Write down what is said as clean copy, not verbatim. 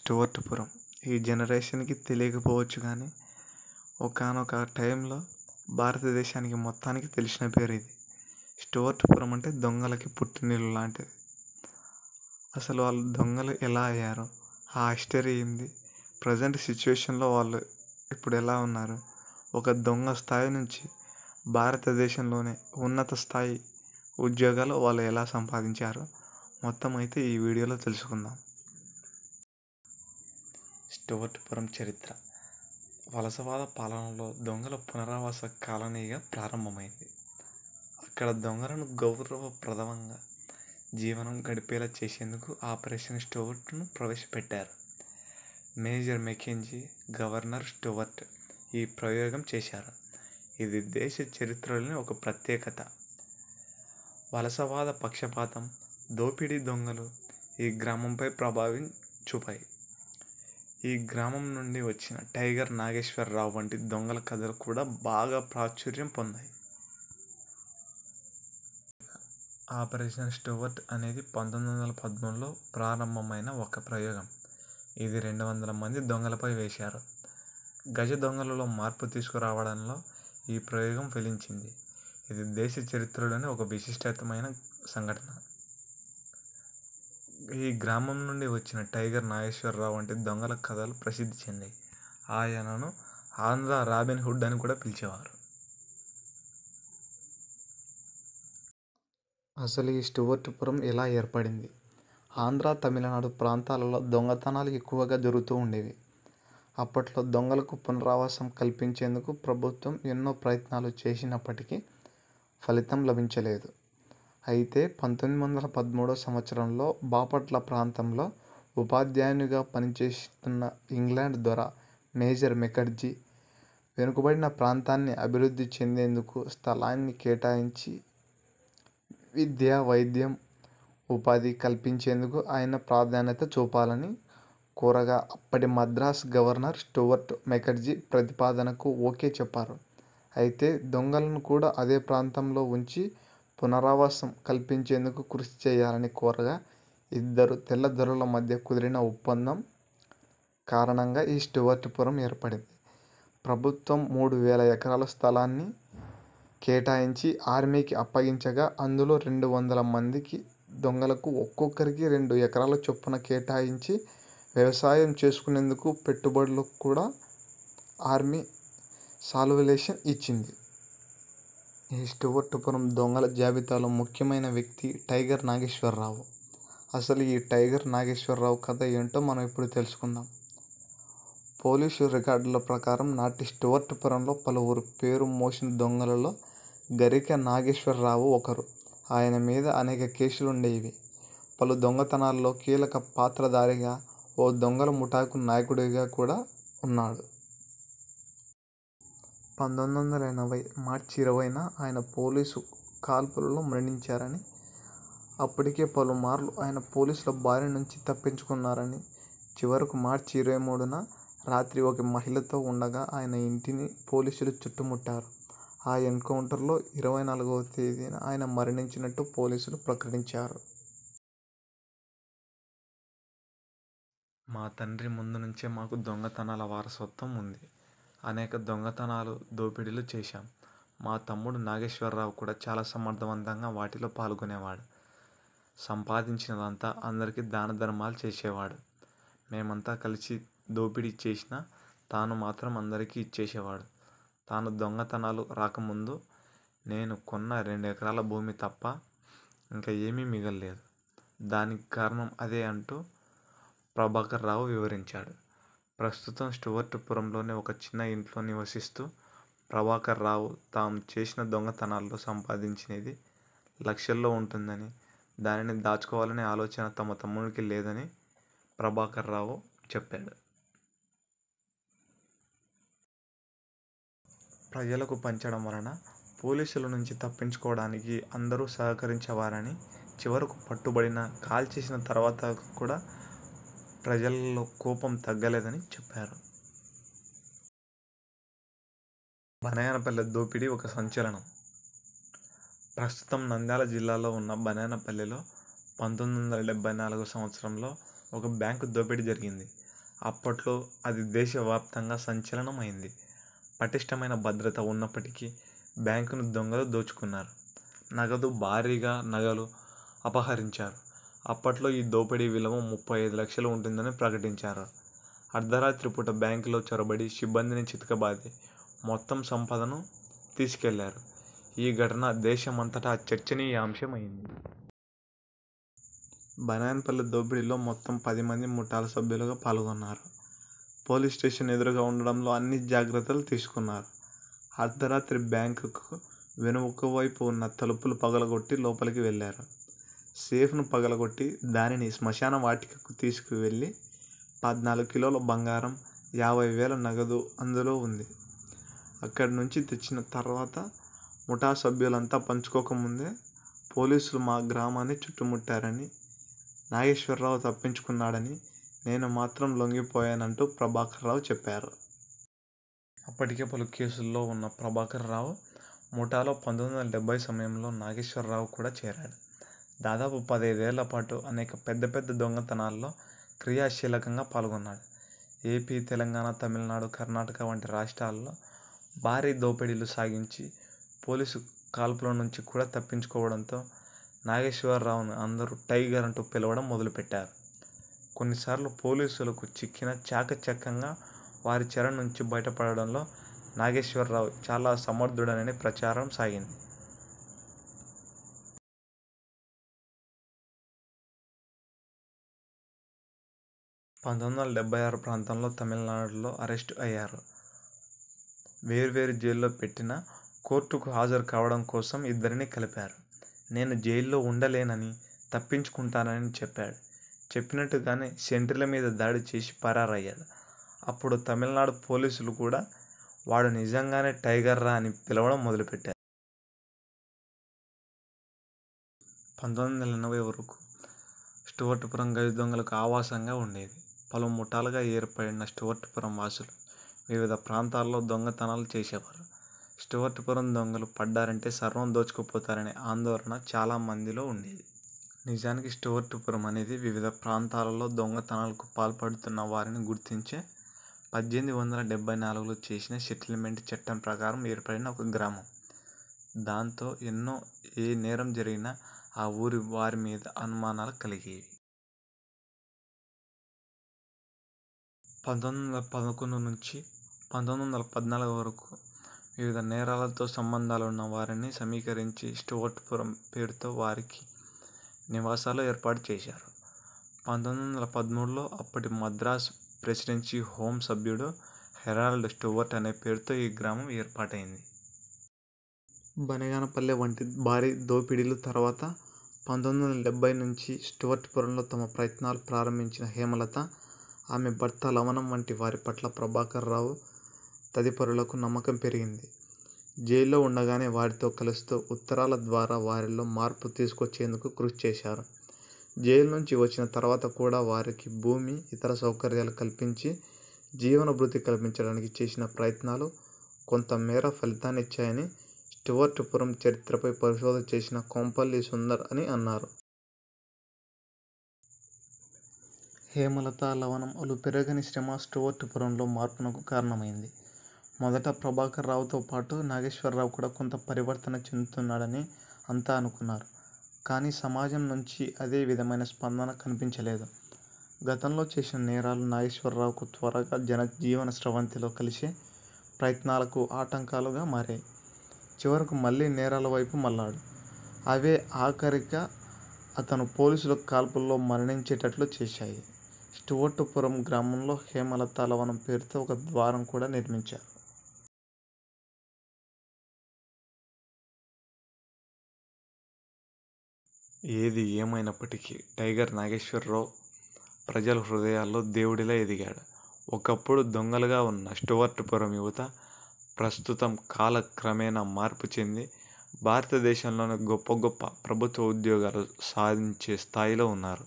స్టువర్ట్పురం ఈ జనరేషన్కి తెలియకపోవచ్చు కానీ ఒకానొక టైంలో భారతదేశానికి మొత్తానికి తెలిసిన పేరు ఇది. స్టువర్ట్పురం అంటే దొంగలకి పుట్టినిల్లు లాంటిది. అసలు వాళ్ళు దొంగలు ఎలా అయ్యారో, ఆ హిస్టరీ ఏంది, ప్రజెంట్ సిచ్యువేషన్లో వాళ్ళు ఇప్పుడు ఎలా ఉన్నారు, ఒక దొంగ స్థాయి నుంచి భారతదేశంలోనే ఉన్నత స్థాయి ఉద్యోగాలు వాళ్ళు ఎలా సంపాదించారో మొత్తం అయితే ఈ వీడియోలో తెలుసుకుందాం. స్టువర్ట్పురం చరిత్ర. వలసవాద పాలనలో దొంగల పునరావాస కాలనీగా ప్రారంభమైంది. అక్కడ దొంగలను గౌరవప్రదంగా జీవనం గడిపేలా చేసేందుకు ఆపరేషన్ స్టువర్ట్ను ప్రవేశపెట్టారు. మేజర్ మెకెంజీ, గవర్నర్ స్టువర్ట్ ఈ ప్రయోగం చేశారు. ఇది దేశ చరిత్రలోని ఒక ప్రత్యేకత. వలసవాద పక్షపాతం, దోపిడీ దొంగలు ఈ గ్రామంపై ప్రభావం చూపాయి. ఈ గ్రామం నుండి వచ్చిన టైగర్ నాగేశ్వరరావు వంటి దొంగల కథలు కూడా బాగా ప్రాచుర్యం పొందాయి. ఆపరేషన్ స్టువర్ట్ అనేది 1913లో ప్రారంభమైన ఒక ప్రయోగం. ఇది 200 మంది దొంగలపై వేశారు. గజ దొంగలలో మార్పు తీసుకురావడంలో ఈ ప్రయోగం ఫలించింది. ఇది దేశ చరిత్రలోనే ఒక విశిష్టమైన సంఘటన. ఈ గ్రామం నుండి వచ్చిన టైగర్ నాగేశ్వరరావు వంటి దొంగల కథలు ప్రసిద్ధి చెందాయి. ఆయనను ఆంధ్ర రాబిన్ హుడ్ అని కూడా పిలిచేవారు. అసలు ఈ స్టువర్ట్పురం ఎలా ఏర్పడింది? ఆంధ్ర, తమిళనాడు ప్రాంతాలలో దొంగతనాలు ఎక్కువగా జరుగుతూ ఉండేవి. అప్పట్లో దొంగలకు పునరావాసం కల్పించేందుకు ప్రభుత్వం ఎన్నో ప్రయత్నాలు చేసినప్పటికీ ఫలితం లభించలేదు. అయితే 1913 సంవత్సరంలో బాపట్ల ప్రాంతంలో ఉపాధ్యాయునిగా పనిచేస్తున్న ఇంగ్లాండ్ దొర మేజర్ మెకెంజీ వెనుకబడిన ప్రాంతాన్ని అభివృద్ధి చెందేందుకు స్థలాన్ని కేటాయించి విద్య, వైద్యం, ఉపాధి కల్పించేందుకు ఆయన ప్రాధాన్యత చూపాలని కోరగా అప్పటి మద్రాస్ గవర్నర్ స్టువర్ట్ మెకెంజీ ప్రతిపాదనకు ఓకే చెప్పారు. అయితే దొంగలను కూడా అదే ప్రాంతంలో ఉంచి పునరావాసం కల్పించేందుకు కృషి చేయాలని కోరగా ఇద్దరు తెల్ల దొరల మధ్య కుదిరిన ఒప్పందం కారణంగా ఈ స్టువర్ట్పురం ఏర్పడింది. ప్రభుత్వం 3000 ఎకరాల స్థలాన్ని కేటాయించి ఆర్మీకి అప్పగించగా అందులో 200 మందికి దొంగలకు ఒక్కొక్కరికి 2 ఎకరాల చొప్పున కేటాయించి వ్యవసాయం చేసుకునేందుకు పెట్టుబడులకు కూడా ఆర్మీ సాల్యులేషన్ ఇచ్చింది. ఈ స్టువర్ట్పురం దొంగల జాబితాలో ముఖ్యమైన వ్యక్తి టైగర్ నాగేశ్వరరావు. అసలు ఈ టైగర్ నాగేశ్వరరావు కథ ఏంటో మనం ఇప్పుడు తెలుసుకుందాం. పోలీసు రికార్డుల ప్రకారం నాటి స్టువర్ట్పురంలో పలువురు పేరు మోసిన దొంగలలో గరిక నాగేశ్వరరావు ఒకరు. ఆయన మీద అనేక కేసులుండేవి. పలు దొంగతనాల్లో కీలక పాత్రధారిగా, ఓ దొంగల ముఠాకు నాయకుడిగా కూడా ఉన్నాడు. 1980 మార్చి 20న ఆయన పోలీసు కాల్పులలో మరణించారని, అప్పటికే పలుమార్లు ఆయన పోలీసుల బారి నుంచి తప్పించుకున్నారని, చివరకు మార్చి 23న రాత్రి ఒక మహిళతో ఉండగా ఆయన ఇంటిని పోలీసులు చుట్టుముట్టారు. ఆ ఎన్కౌంటర్లో 24వ తేదీన ఆయన మరణించినట్టు పోలీసులు ప్రకటించారు. మా తండ్రి ముందు నుంచే మాకు దొంగతనాల వారసత్వం ఉంది. అనేక దొంగతనాలు, దోపిడీలు చేశాం. మా తమ్ముడు నాగేశ్వరరావు కూడా చాలా సమర్థవంతంగా వాటిలో పాల్గొనేవాడు. సంపాదించినదంతా అందరికీ దాన ధర్మాలు చేసేవాడు. మేమంతా కలిసి దోపిడీ చేసినా తాను మాత్రం అందరికీ ఇచ్చేసేవాడు. తాను దొంగతనాలు రాకముందు నేను కొన్న 2 ఎకరాల భూమి తప్ప ఇంకా ఏమీ మిగల్లేదు. దానికి కారణం అదే అంటూ ప్రభాకర్ రావు వివరించాడు. ప్రస్తుతం స్టువర్ట్పురంలోని ఒక చిన్న ఇంట్లో నివసిస్తూ ప్రభాకర్ రావు తాము చేసిన దొంగతనాల్లో సంపాదించినది లక్షల్లో ఉంటుందని, దానిని దాచుకోవాలనే ఆలోచన తమ తమ్మునికి లేదని ప్రభాకర్ రావు చెప్పాడు. ప్రజలకు పంచడం వలన పోలీసుల నుంచి తప్పించుకోవడానికి అందరూ సహకరించేవారని, చివరకు పట్టుబడిన, కాల్చేసిన తర్వాత కూడా ప్రజలలో కోపం తగ్గలేదని చెప్పారు. బనగానపల్లె దోపిడీ ఒక సంచలనం. ప్రస్తుతం నంద్యాల జిల్లాలో ఉన్న బనగానపల్లెలో 1974 సంవత్సరంలో ఒక బ్యాంకు దోపిడీ జరిగింది. అప్పట్లో అది దేశవ్యాప్తంగా సంచలనమైంది. పటిష్టమైన భద్రత ఉన్నప్పటికీ బ్యాంకును దొంగలు దోచుకున్నారు. భారీగా నగలు అపహరించారు. అప్పట్లో ఈ దోపిడీ విలువ 35 లక్షలు ఉంటుందని ప్రకటించారు. అర్ధరాత్రి పూట బ్యాంకులో చొరబడి సిబ్బందిని చితకబాది మొత్తం సంపదను తీసుకెళ్లారు. ఈ ఘటన దేశమంతటా చర్చనీయాంశమైంది. బనాయన్పల్లి దోపిడీలో మొత్తం 10 మంది ముఠాల సభ్యులుగా పాల్గొన్నారు. పోలీస్ స్టేషన్ ఎదురుగా ఉండడంలో అన్ని జాగ్రత్తలు తీసుకున్నారు. అర్ధరాత్రి బ్యాంకుకు వెనుక వైపు ఉన్న తలుపులు పగలగొట్టి లోపలికి వెళ్లారు. సేఫ్ను పగలగొట్టి దానిని శ్మశాన వాటికకు తీసుకువెళ్లి 14 కిలోల బంగారం, 50,000 నగదు అందులో ఉంది. అక్కడి నుంచి తెచ్చిన తర్వాత ముఠా సభ్యులంతా పంచుకోకముందే పోలీసులు మా గ్రామాన్ని చుట్టుముట్టారని, నాగేశ్వరరావు తప్పించుకున్నాడని, నేను మాత్రం లొంగిపోయానంటూ ప్రభాకర్ రావు చెప్పారు. అప్పటికే పలు కేసుల్లో ఉన్న ప్రభాకర్ రావు ముఠాలో 1970 సమయంలో నాగేశ్వరరావు కూడా చేరాడు. దాదాపు 15 ఏళ్ల పాటు అనేక పెద్ద పెద్ద దొంగతనాల్లో క్రియాశీలకంగా పాల్గొన్నాడు. ఏపీ, తెలంగాణ, తమిళనాడు, కర్ణాటక వంటి రాష్ట్రాల్లో భారీ దోపిడీలు సాగించి పోలీసు కాల్పుల నుంచి కూడా తప్పించుకోవడంతో నాగేశ్వరరావును అందరూ టైగర్ అంటూ పిలవడం మొదలుపెట్టారు. కొన్నిసార్లు పోలీసులకు చిక్కిన చాకచక్యంగా వారి చెర నుంచి బయటపడడంలో నాగేశ్వరరావు చాలా సమర్థుడనని ప్రచారం సాగింది. (1976) ప్రాంతంలో తమిళనాడులో అరెస్టు అయ్యారు. వేర్వేరు జైల్లో పెట్టినా కోర్టుకు హాజరు కావడం కోసం ఇద్దరిని కలిపారు. నేను జైల్లో ఉండలేనని, తప్పించుకుంటానని చెప్పాడు. చెప్పినట్టుగానే సెంట్రీల మీద దాడి చేసి పరారయ్యాడు. అప్పుడు తమిళనాడు పోలీసులు కూడా వాడు నిజంగానే టైగర్ రా అని పిలవడం మొదలుపెట్టారు. 1980 వరకు స్టూవర్టుపురం గజ దొంగలకు ఆవాసంగా ఉండేది. పలు ముఠాలుగా ఏర్పడిన స్టూవర్టుపురం వాసులు వివిధ ప్రాంతాల్లో దొంగతనాలు చేసేవారు. స్టూవర్టుపురం దొంగలు పడ్డారంటే సర్వం దోచుకుపోతారనే ఆందోళన చాలా మందిలో ఉండేది. నిజానికి స్టూవర్టుపురం అనేది వివిధ ప్రాంతాలలో దొంగతనాలకు పాల్పడుతున్న వారిని గుర్తించే 1874లో చేసిన సెటిల్మెంట్ చట్టం ప్రకారం ఏర్పడిన ఒక గ్రామం. దాంతో ఏ నేరం జరిగినా ఆ ఊరి వారి మీద అనుమానాలు కలిగేవి. 1911 నుంచి 1914 వరకు వివిధ నేరాలతో సంబంధాలున్న వారిని సమీకరించి స్టూవర్టుపురం పేరుతో వారికి నివాసాలు ఏర్పాటు చేశారు. 1913లో అప్పటి మద్రాసు ప్రెసిడెన్సీ హోం సభ్యుడు హెరాల్డ్ స్టూవర్ట్ అనే పేరుతో ఈ గ్రామం ఏర్పాటైంది. బనగానపల్లె వంటి భారీ దోపిడీల తర్వాత 1970 నుంచి స్టూవర్టుపురంలో తమ ప్రయత్నాలు ప్రారంభించిన హేమలత, ఆమె భర్త లవణం వంటి వారి పట్ల ప్రభాకర్ రావు తదితరులకు నమ్మకం పెరిగింది. జైల్లో ఉండగానే వారితో కలుస్తూ ఉత్తరాల ద్వారా వారిలో మార్పు తీసుకొచ్చేందుకు కృషి చేశారు. జైలు నుంచి వచ్చిన తర్వాత కూడా వారికి భూమి, ఇతర సౌకర్యాలు కల్పించి జీవనభృతి కల్పించడానికి చేసిన ప్రయత్నాలు కొంతమేర ఫలితాన్నిచ్చాయని స్టూవర్టుపురం చరిత్రపై పరిశోధన చేసిన కొంపల్లి సుందర్ అని అన్నారు. హేమలత, లవణం అలుపెరగని శ్రమ స్టూవర్టుపురంలో మార్పునకు కారణమైంది. మొదట ప్రభాకర్ రావుతో పాటు నాగేశ్వరరావు కూడా కొంత పరివర్తన చెందుతున్నాడని అంతా అనుకున్నారు. కానీ సమాజం నుంచి అదే విధమైన స్పందన కనిపించలేదు. గతంలో చేసిన నేరాలు నాగేశ్వరరావుకు త్వరగా జనజీవన స్రవంతిలో కలిసే ప్రయత్నాలకు ఆటంకాలుగా మారాయి. చివరకు మళ్లీ నేరాల వైపు మళ్లాడు. అవే ఆఖరిగా అతను పోలీసుల కాల్పుల్లో మరణించేటట్లు చేశాయి. స్టూవర్టుపురం గ్రామంలో హేమలత, లవణం పేరుతో ఒక ద్వారం కూడా నిర్మించారు. ఏది ఏమైనప్పటికీ టైగర్ నాగేశ్వరరావు ప్రజల హృదయాల్లో దేవుడిలా ఎదిగాడు. ఒకప్పుడు దొంగలుగా ఉన్న స్టూవర్టుపురం యువత ప్రస్తుతం కాలక్రమేణా మార్పు చెంది భారతదేశంలోని గొప్ప గొప్ప ప్రభుత్వ ఉద్యోగాలు సాధించే స్థాయిలో ఉన్నారు.